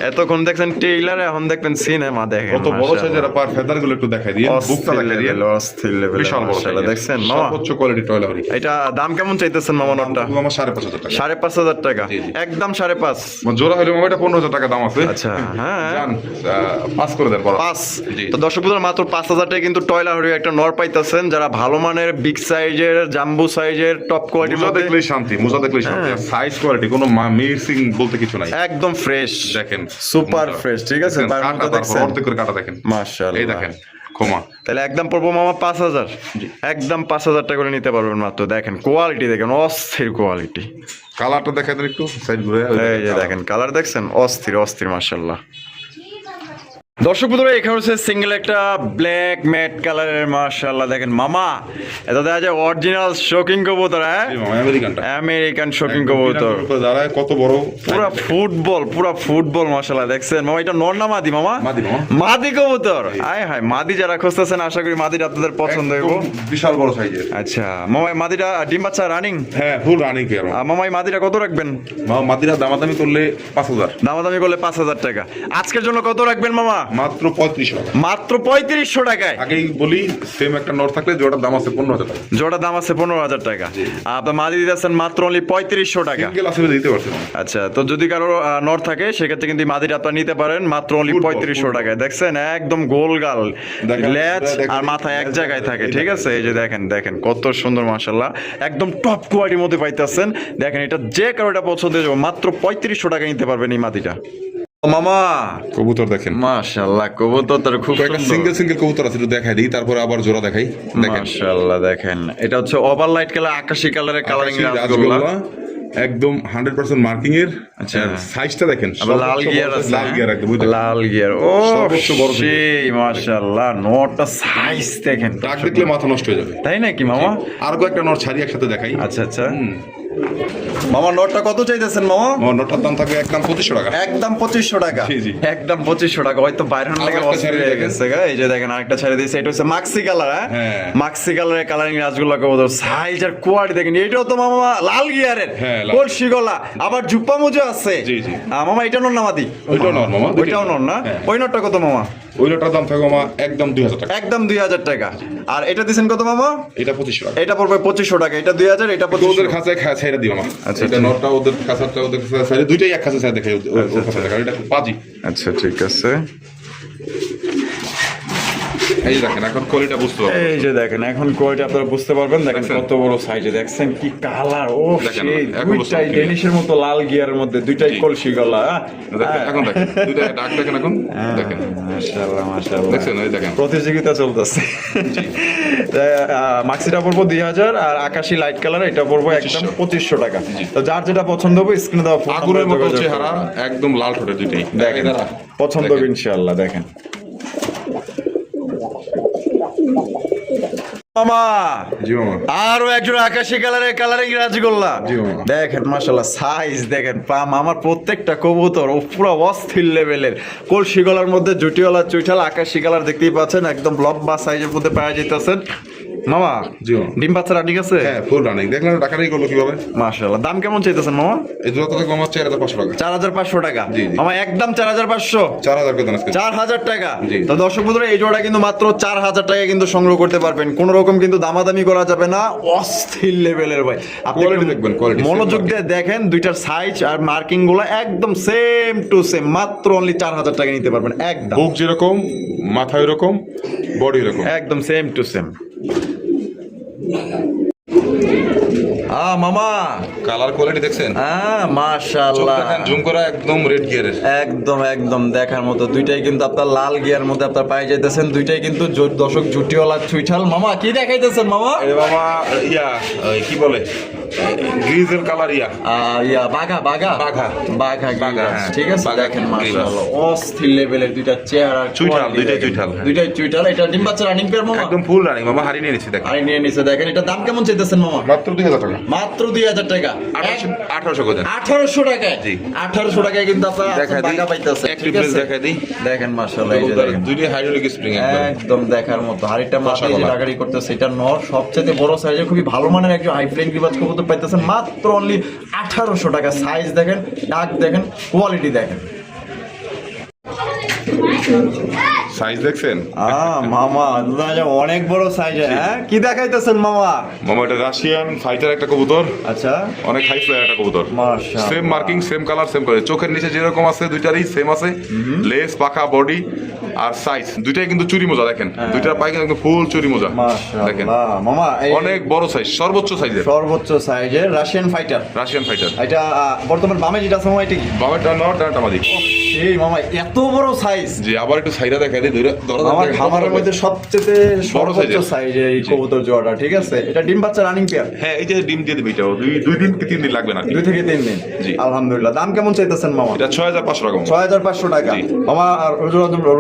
এতক্ষণ দেখছেন ট্রেইলার এখন দেখবেন সিনেমা দেখেন কত বড় সাইজের, আর ফেদার গুলো একটু দেখাই দিন, বুকটা দেখাই দিন। অস্থির লেভেল বিশাল বড় মাশাআল্লাহ size। দেখছেন মামা সর্বোচ্চ কোয়ালিটি টয় লাহরি। এটা দাম কেমন চাইতেছেন মামা নটটা আমার 5500 টাকা। 5500 টাকা জি, জি। একদম 5.5 জোড়া হইলে মামা এটা 15000 টাকা দাম আছে। আচ্ছা হ্যাঁ জান, পাস করে দেন বড়। 5 জি। তো দর্শক বন্ধুরা মাত্র 5000 টাকা কিন্তু টয়লা হরিও একটা নর পাইতেছেন যারা ভালো মানের বিগ সাইজের জাম্বু সাইজের টপ কোয়ালিটির মোজা মধ্যে দেখলেই শান্তি, মোজা দেখলেই শান্তি। সাইজ কোয়ালিটি কোনো মিক্সিং বলতে কিছু নাই। একদম ফ্রেশ দেখেন সুপার মোজা। ফ্রেশ ঠিক আছে দেখেন, তার কাটা, মধ্যে তারপর দেখছেন অর্ধেক করে কাটা দেখেন। মাশাআল্লাহ এই দেখেন ক্ষমা তাহলে একদম পড়বো মামা 5,000, একদম 5,000 টাকা করে নিতে পারবেন মাত্র। দেখেন কোয়ালিটি, দেখেন অস্থির কোয়ালিটি। কালারটা দেখা দেন একটু সাইড ঘুরে। এই যে দেখেন কালার দেখছেন, অস্থির অস্থির মাশাআল্লাহ। দর্শক বন্ধুরা, এখানে হচ্ছে সিঙ্গেল একটা ব্ল্যাক ম্যাট কালারের মাশাআল্লাহ। দেখেন মামা, এটা দেখা যায় অরিজিনাল শোকিং কবুতর। হ্যাঁ, আমেরিকানটা, আমেরিকান শোকিং কবুতর, দাঁড়ায় কত বড়, পুরা ফুটবল মাশাআল্লাহ। দেখছেন মামা, এটা নর না মাদি মামা? মাদি কবুতর। আয় হায়, মাদি যারা খুঁজতেছেন আশা করি মাদিটা আপনাদের পছন্দ হইব। বিশাল বড় সাইজের। আচ্ছা মামা, মাদিটা ডিম বাচ্চা রানিং? হ্যাঁ, ফুল রানিং। মামা এই মাদিটা কত রাখবেন? মাদিরা দামাদামি করলে 5,000, দামাদামি করলে 5,000 টাকা। আজকের জন্য কত রাখবেন মামা? মাত্র 3500 টাকা। মাত্র 3500 টাকায়। আগেই বলি, সেম একটা নর থাকলে জোড়ার দাম আছে 15,000 টাকা। জোড়ার দাম আছে 15,000 টাকা। আপনার মাদি দিতেছেন মাত্র অনলি 3500 টাকা। সিঙ্গেল আসলে দিতে পারছেন। আচ্ছা, তো যদি কারো নর থাকে সেক্ষেত্রে কিন্তু মাদিটা আপনারা নিতে পারেন মাত্র অনলি 3500 টাকায়। দেখছেন একদম গোল গাল, লেজ আর মাথা এক জায়গায় থাকে। ঠিক আছে, এই যে দেখেন, দেখেন কত সুন্দর মাশাআল্লাহ, একদম টপ কোয়ালিটির মধ্যে পাইতেছেন। দেখেন এটা যে কারো এটা পছন্দ হয়ে যাবে, মাত্র 3500 টাকা নিতে পারবেন এই মাদিটা। মামা কবুতর দেখেন মাশাআল্লাহ, কবুতর তো খুব একটা সিঙ্গেল কবুতর আছে, একটু দেখাই দিই, তারপরে আবার জোড়া দেখাই। দেখেন মাশাআল্লাহ, দেখেন এটা হচ্ছে ওভার লাইট কালার, আকাশী কালারের কালারিং রাজগোল্লা, একদম 100% মার্কিং এর। আচ্ছা, সাইজটা দেখেন, লাল গিয়ার আছে, লাল গিয়ার একদম, লাল গিয়ার। ও সর্বোচ্চ বড় সেই মাশাআল্লাহ, নটটা সাইজ দেখেন, টাক দেখলে মাথা নষ্ট হয়ে যাবে। তাই নাকি মামা? আর কয়েকটা নট ছাড়ি একসাথে দেখাই। আচ্ছা আচ্ছা মামা, নটটা কত চাইতেছেন মামা? নটটার দাম থাকবে একদম 2500 টাকা। একদম 2500 টাকা। জি, জি। একদম 2500 টাকা। হয়তো বাইরে লাগে অস্থির হয়ে গেছে গা। এই যে দেখেন আরেকটা ছেড়ে দিয়েছে, এটা হচ্ছে মাক্সি কালার। হ্যাঁ, মাক্সি কালারের কালারিং রাজগোল্লা কবুতর, সাইজ আর কোয়ালিটি দেখেন। এটাও তো মামা লাল গিয়ারের, কলসি গলা, আবার জুপ্পা মুজো আছে। জি জি মামা, এটা নর না মাদি? ওইটাও নর মামা, ওইটাও নর না? ওই নরটা কত মামা? ওই নটটার দাম থাকবে মামা একদম 2000 টাকা। একদম 2000 টাকা। আর এটা দিছেন কত মামা? এটা 2500 টাকা। এটা পড়বে 2500 টাকা। এটা 2000, এটা 2500। ওদের খাঁচায় ছেড়ে দিও মামা। আচ্ছা, এটা নটটা ওদের খাঁচাটা, ওদের খাঁচায় ছেড়ে, দুইটাই এক খাঁচায় ছেড়ে দেখাই। ওর খাঁচায় দেখা, এটা পাজি। আচ্ছা ঠিক আছে, এই যে দেখেন, এখন কোয়ালিটি বুঝতে পারবেন। এই যে দেখেন এখন কোয়ালিটি আপনারা বুঝতে পারবেন। দেখেন কত বড় সাইজে, দেখছেন কি কালার। ও সেই দুইটাই ডেনিশের মতো লাল গিয়ারের মধ্যে, দুইটাই কলসি গলা। এখন দেখেন দুইটা ডাক দেখেন, এখন দেখেন মাশাআল্লাহ মাশাআল্লাহ, দেখছেন? এই দেখেন প্রতিযোগিতা চলতেছে। মাক্সিটা পড়বো 2000, আর আকাশি লাইট কালার এটা পড়বো একদম 2500 টাকা। তো যার যেটা পছন্দ হবে স্ক্রিনে দেওয়া ফোন আগুনের মতো চেহারা, একদম লাল ঠোঁটের, দুইটাই দেখেন পছন্দ হবে ইনশাআল্লাহ। দেখেন মামা, জি মামা, আরো একজন আকাশী কালারের কালারিং রাজগোল্লা। দেখেন মাশাআল্লাহ, সাইজ দেখেন। আমার প্রত্যেকটা কবুতর ও পুরো অস্থির লেভেলের, কলসি গলার মধ্যে জুটিওয়ালা চুইঠাল, আকাশী কালার দেখতেই পাচ্ছেন, একদম লম্বা সাইজের মধ্যে পাওয়া যাইতেছেন। মামা জি ডিম বাচ্চা রানিং আছে? হ্যাঁ, ফুল রানিং। দেখলেন টাকাটাই করলো কিভাবে? মাশাআল্লাহ। দাম কেমন চাইতেছেন মামা? এই জোড়া তো মামা 4500 টাকা। 4500 টাকা। জি জি মামা, একদম 4500। 4000 করে দেন আজকে। 4000 টাকা। জি। তো দর্শক বন্ধুরা, এই জোড়া কিন্তু মাত্র 4000 টাকায় কিন্তু সংগ্রহ করতে পারবেন। কোন রকম কিন্তু দামাদামি করা যাবে না, অস্থির লেভেলের ভাই। আপনি কোয়ালিটি দেখবেন, কোয়ালিটি মনোযোগ দিয়ে দেখেন, দুইটার সাইজ আর মার্কিং গুলো একদম সেম টু সেম। মাত্র অনলি 4000 টাকা নিতে পারবেন একদম। বুক যেরকম, মাথা এরকম, বডি এরকম, একদম সেম টু সেম। মামা, কালার কোয়ালিটি দেখছেন? মাশাআল্লাহ, দেখেন জুম করা, একদম রেড গিয়ারের, একদম একদম দেখার মতো। দুইটাই কিন্তু আপনার লাল গিয়ার মধ্যে আপনার পাই যাইতেছেন। দুইটাই কিন্তু দর্শক জুটিওয়ালা চুইঠাল। মামা কি দেখাইতেছেন মামা? এই মামা কি বলে, গ্রিজেল কালার, বাঘা বাঘা বাঘা বাঘা বাঘা, হ্যাঁ, ঠিক আছে। বাঘা দেখেন গ্রিজ। মাশাআল্লাহ, অস্থির লেভেলের দুইটা চেহারা, চুইঠাল, দুইটাই চুইঠাল। দুইটাই চুইঠাল। এটা ডিম বাচ্চা রানিং পেয়ার মামা? একদম ফুল রানিং মামা, হারিয়ে নিয়ে নিচ্ছি। দেখেন আরে নিয়ে নিছে, দেখেন এটা দাম কেমন চাইতেছেন মামা? মাত্র 2000 টাকা। মাত্র 2000 টাকা। 1800 করে দেন। 1800 টাকায়? জি, 1800 টাকায় কিন্তু আপনারা দেখাই দিই, বাঘা পাইতেছেন। এক রিপ্লেস দেখাই দিই। দেখেন মাশাআল্লাহ, এই যে দেখেন দুইটাই হাইড্রোলিক স্প্রিং, একদম দেখার মতো। হাড়িটা মাথায় যে লাগাড়ি করতেছে, এটা নর, সবচেয়ে বড় সাইজের, খুবই ভালো মানের একজন হাই ফ্লেম গ্রিবাজ কবুতর পাইতেছেন মাত্র অনলি 1800 টাকা। সাইজ দেখেন, ডাক দেখেন, কোয়ালিটি দেখেন। সাইজ দেখছেন? মামা অনেক বড় সাইজ। হ্যাঁ, কি দেখাইতেছেন মামা? মামা এটা রাশিয়ান ফাইটার একটা কবুতর, আচ্ছা, অনেক হাই ফ্লায়ার একটা কবুতর। মাশাআল্লাহ, same marking, same colour, same করে, চোখের নিচে যেরকম আছে দুইটারই সেম আছে, লেস, পাখা, বডি আর সাইজ দুইটাই কিন্তু চুরি মোজা। দেখেন দুইটার পায়ে কিন্তু একদম ফুল চুরি মোজা। দেখেন মামা, অনেক বড় সাইজ, সর্বোচ্চ সাইজের, সর্বোচ্চ সাইজের রাশিয়ান ফাইটার। Russian fighter. এটা বর্তমান বামে যেটা আছে মামা, এটা কি? বামেরটা নট, ডানটা মাদি। এই মামা, এত বড় সাইজ। জি, আবার একটু সাইডা দেখাই দিই। দিয়ে ধরে আমার খামারের মধ্যে সবচেয়ে সর্বোচ্চ size-এর। সাইজের এই কবুতর জোড়াটা, ঠিক আছে? এটা ডিম বাচ্চা রানিং পেয়ার, হ্যাঁ এই যে ডিম দিয়ে দেবে এটাও 2 দিন কি 3 দিন লাগবে না 2 থেকে 3 দিন। জি। আলহামদুলিল্লাহ। দাম কেমন চাইতেছেন মামা? এটা 6500 টাকা 6500 টাকা। জি। মামা আর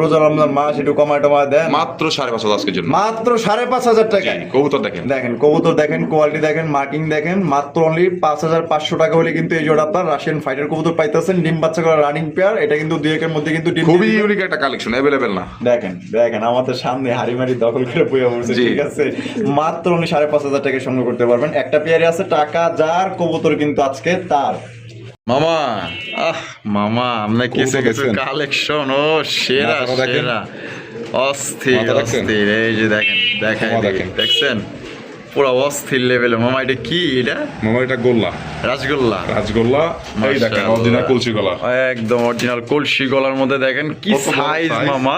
রোজা রমজান মাস একটু কমায় টমায় দেন। মাত্র 5,500 আজকের জন্য। মাত্র 5500 টাকা। জি, কবুতর দেখেন দেখেন কবুতর দেখেন, কোয়ালিটি দেখেন, মার্কিং দেখেন, মাত্র অনলি 5500 টাকা হলে কিন্তু এই জোড়া আপনার রাশিয়ান ফাইটার কবুতর পাইতেছেন, ডিম বাচ্চা করা রানিং পেয়ার। এটা কিন্তু 2-1 মধ্যে কিন্তু ডিম খুবই দিয়ে দিবে। ইউনিক একটা কালেকশন, অ্যাভেলেবেল না। দেখেন দেখেন আমাদের সামনে হাড়িমারি দখল করে বইয়া পড়ছে, জি। ঠিক আছে? মাত্র উনি 5500 টাকা সংগ্রহ করতে পারবেন। একটা পেয়ারে আছে টাকা যার, কবুতর কিন্তু আজকে তার। মামা মামা আমরা কিছু কবুতর কিছু দেখছেন? কালেকশন ও সেরা মাথাটা দেখেন? সেরা অস্থির মাথা দেখছেন? অস্থির। এই যে দেখেন দেখেন মাথা দেখেন। দেখছেন পুরো অস্থির লেভেলে। মামা এটা কি? এটা মামা এটা গোল্লা, রাসগোল্লা। রাজগোল্লা। এই দেখেন মাশাআল্লাহ। অরিজিনাল কলসি গলা। একদম অরিজিনাল কলসি গলার মধ্যে দেখেন কি কত বড় সাইজ size। মামা।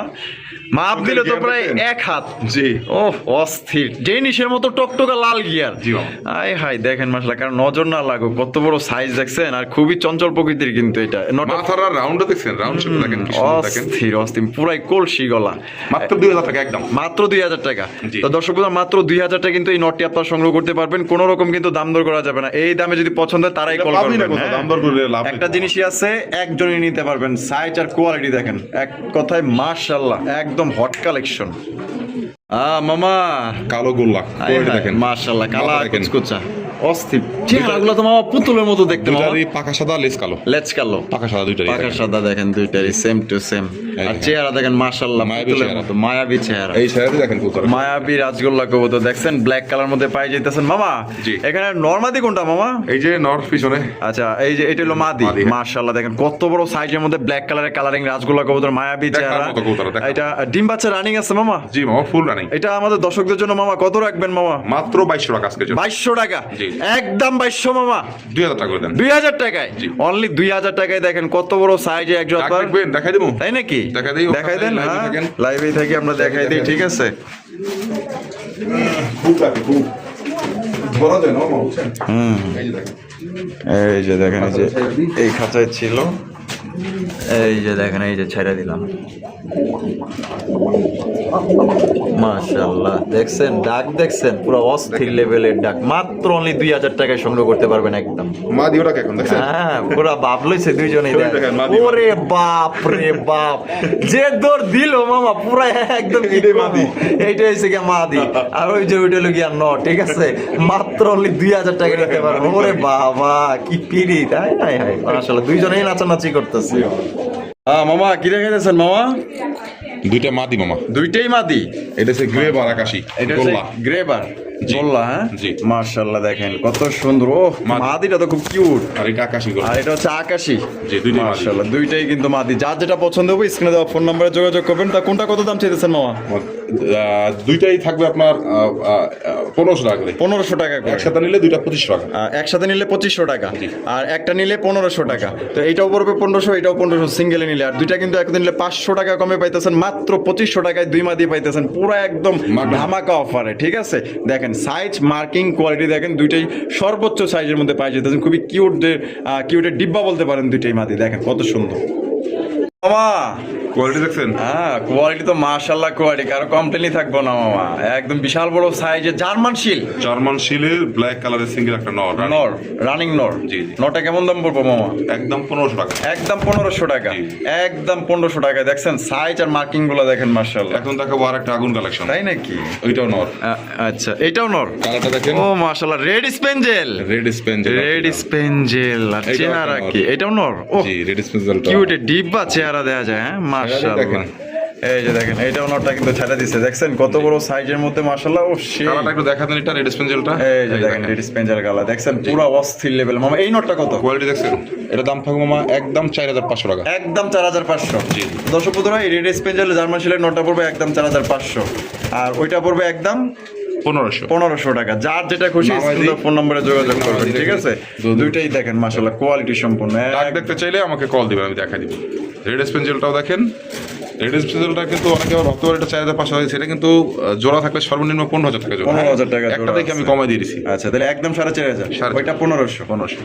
মাপ দিলে তো গিয়ার প্রায় দেখেন? 1 হাত। জি। ও অস্থির ডেনিশের মতো টকটকা লাল গিয়ার। জি মামা। আয় হাই দেখেন মাশাআল্লাহ, কারণ নজর না লাগুক কত বড় সাইজ দেখছেন, আর খুবই চঞ্চল প্রকৃতির কিন্তু এটা। মাথার রাউন্ড দেখছেন, রাউন্ড শেপ দেখেন কি সুন্দর দেখেন। অস্থির অস্থির পুরাই কলসি গলা। মাত্র 2000 টাকা একদম। মাত্র 2000 টাকা। জি। তো দর্শক বন্ধুরা, মাত্র 2000 টাকা কিন্তু এই নটটি আপনারা সংগ্রহ করতে পারবেন। কোনো রকম কিন্তু দাম দর করা যাবে না। এই দামে যদি পছন্দ হয় তারাই এটা কল পাবেই না করবেন। কোথাও, হ্যাঁ। দাম দর করে লাভ নেই। একটা জিনিসই আছে, একজনই নিতে পারবেন। সাইজ আর কোয়ালিটি দেখেন, এক কথায় মাশাআল্লাহ একদম হট কালেকশন। মামা কালো গোল্লা কোয়ালিটি দেখেন, মাশাআল্লাহ কালা মাথা দেখেন। কুচকুচা অস্থির। চেহারাগুলো তো মামা পুতুলের মতো দেখতে মামা। দুটারই পাকা সাদা, লেজ কালো। লেজ কালো, পাকা সাদা দুইটারই পাকা দেখেন। সাদা দেখেন, দুইটারই সেম টু সেম। আর দেখেন। চেহারা দেখেন মাশাআল্লাহ মায়াবী পুতুলের চেহারা। মতো, মায়াবী চেহারা। এই সাইডে দেখেন কবুতর। মায়াবী রাজগোল্লা কবুতর দেখছেন, ব্ল্যাক কালার মধ্যে পাই যাইতেছেন মামা। জি। এখানে নরমাদি কোনটা মামা? এই যে নর্থ পিছনে। আচ্ছা এই যে এটা হলো মাদি। মাদি, হ্যাঁ। মাশাআল্লাহ দেখেন কত বড় সাইজের মধ্যে ব্ল্যাক কালারের কালারিং রাজগোল্লা কবুতর, মায়াবী দেখার চেহারা। মতো কবুতর, দেখার এটা ডিম বাচ্চা রানিং আছে মামা। জি মামা, ফুল রানিং। এটা আমাদের দর্শকদের জন্য মামা কত রাখবেন মামা? মাত্র 2200 টাকা আজকের জন্য। 2200 টাকা। জি। একদম 2200 মামা। 2000 টাকা করে দেন। 2000 টাকায় জি। অনলি 2000 টাকায় দেখেন কত বড় সাইজে একজন ডাক দেখবেন, দেখাই দেবো। তাই নাকি? দেখাই দিই, দেখাই দেন। লাইভে থাকেন। লাইভেই থাকি আমরা, দেখাই দিই, ঠিক আছে? খুব রাখি, খুব ধরা যায় না মামা, বুঝছেন? এই যে দেখেন। এই যে দেখেন, এই যে এই খাঁচায় ছিল, এই যে দেখেন, এই যে ছেড়ে দিলাম। মাশাআল্লাহ দেখছেন, ডাক দেখছেন, পুরো অস্থির লেভেলের ডাক। মাত্র অনলি 2000 টাকায় সংগ্রহ করতে পারবেন একদম। মা দিওটা এখন দেখছেন? হ্যাঁ পুরো বাপ লইছে দুইজনেই। শরীর দেখেন, মা দিও। ওরে বাপ রে বাপ, যে দৌড় দিল মামা পুরো একদম এইটাই মাদি। এইটা হচ্ছে গিয়া মাদি, আর ওই যে ওইটা হলো গিয়া ন, ঠিক আছে? মাত্র অনলি 2000 টাকা নিতে পারবেন। ওরে বাবা কি পিরিত, হায় হায় হায় মাশাআল্লাহ, দুইজনেই নাচানাচি করতেছে। মামা কি দেখাইতেছেন মামা? দুইটা মাদি মামা। দুইটাই মাদি। এটা হচ্ছে গ্রে বার আকাশি এটা গোল্লা। গ্রেবার জি। গোল্লা, হ্যাঁ জি। মাশাআল্লাহ দেখেন কত সুন্দর। ও মাদি। মাদিটা তো খুব কিউট। আর এটা আকাশি গোল্লা। আর এটা হচ্ছে আকাশি। জি, দুইটাই মাদি। মাশাআল্লাহ দুইটাই কিন্তু মাদি। যার যেটা পছন্দ হবে স্ক্রিনে দেওয়া ফোন নম্বরে যোগাযোগ করবেন। তা কোনটা কত দাম চাইতেছেন মামা? দুইটাই থাকবে আপনার 1500 টাকা করে। 1500 টাকা করে। একসাথে নিলে দুইটা 2500 টাকা। একসাথে নিলে 2500 টাকা, জি। আর একটা নিলে 1500 টাকা। তো এইটাও পড়বে 1500, এটাও 1500 সিঙ্গেলে নিলে। আর দুইটা কিন্তু একদিন নিলে 500 টাকা কমে পাইতেছেন, মাত্র 2500 টাকায় দুই মাদি পাইতেছেন, পুরো একদম মাগনা। ধামাকা অফারে, ঠিক আছে? দেখেন সাইজ, মার্কিং, কোয়ালিটি দেখেন, দুইটাই সর্বোচ্চ সাইজের মধ্যে পাই যেতেছেন। খুবই কিউটের ডিব্বা বলতে পারেন দুইটাই মাদি। দেখেন কত সুন্দর মামা। কোয়ালিটি দেখছেন? হ্যাঁ কোয়ালিটি তো মাশাআল্লাহ, কোয়ালিটি কারো কমপ্লেনই থাকবো না মামা। একদম বিশাল বড় সাইজের জার্মান শিল, জার্মান শিলের ব্ল্যাক কালারের সিঙ্গেল একটা নর রানী। নর, রানিং নর। জি, জি। নটা কেমন দাম পড়বো মামা? একদম 1500 টাকা। একদম 1500 টাকা। জি। একদম 1500 টাকায় দেখছেন সাইজ আর মার্কিং গুলো দেখেন মাশাআল্লাহ। এখন দেখাবো আর একটা আগুন কালেকশন। তাই নাকি? ওইটাও নর। আচ্ছা এটাও নর। কালারটা দেখেন, ও মাশাআল্লাহ, red spangle. Red spangle. Red spangle. আর এটাও চেহারা একটা নর। কি? এটাও নর। ও জি, রেড স্পেঞ্জেলটা। কিউট ডিব্বা চেহারা দেয়া যায়, হ্যাঁ মাশাআল্লাহ। দেখেন। এই যে দেখেন, এইটাও নরটা কিন্তু ছেড়ে দিছে, দেখছেন কত বড় সাইজের মধ্যে মাশাআল্লাহ। ও সেই কালারটা একটু দেখাতেন, এটা রেড স্পেঞ্জেলটা। এই যে দেখেন রেড স্পেঞ্জেল গালা, দেখছেন পুরো অস্থির লেভেল মামা। এই নটটা কত? কোয়ালিটি দেখছেন? এটা দাম থাকবে মামা একদম 4500 টাকা। একদম 4500। জি। দর্শক বন্ধুরা, এই রেড স্পেঞ্জেল জার্মান শিলের নটটা পড়বে একদম 4500, আর ওইটা পড়বে একদম 1500 টাকা। যার যেটা খুশি নামাই স্ক্রিনে দিই। ফোন নম্বরে যোগাযোগ করবেন, নামাই দিই, ঠিক আছে? দুই- দুইটাই দেখেন মাশাআল্লাহ কোয়ালিটি সম্পূর্ণ। ডাক দেখতে চাইলে আমাকে কল দিবেন, আমি দেখাই দিব। রেড স্পেঞ্জেলটাও দেখেন। রেড স্পেঞ্জেলটা কিন্তু অনেকে আবার ভাবতে পারে এটা 4500 হয়, সেটা কিন্তু জোড়া থাকলে সর্বনিম্ন 15000 টাকা জোড়া। 15000 টাকা একটা জোড়া দেখে আমি আছে। কমাই দিয়ে দিছি। আচ্ছা তাহলে একদম 4500, 4500 ওইটা 1500। 1500।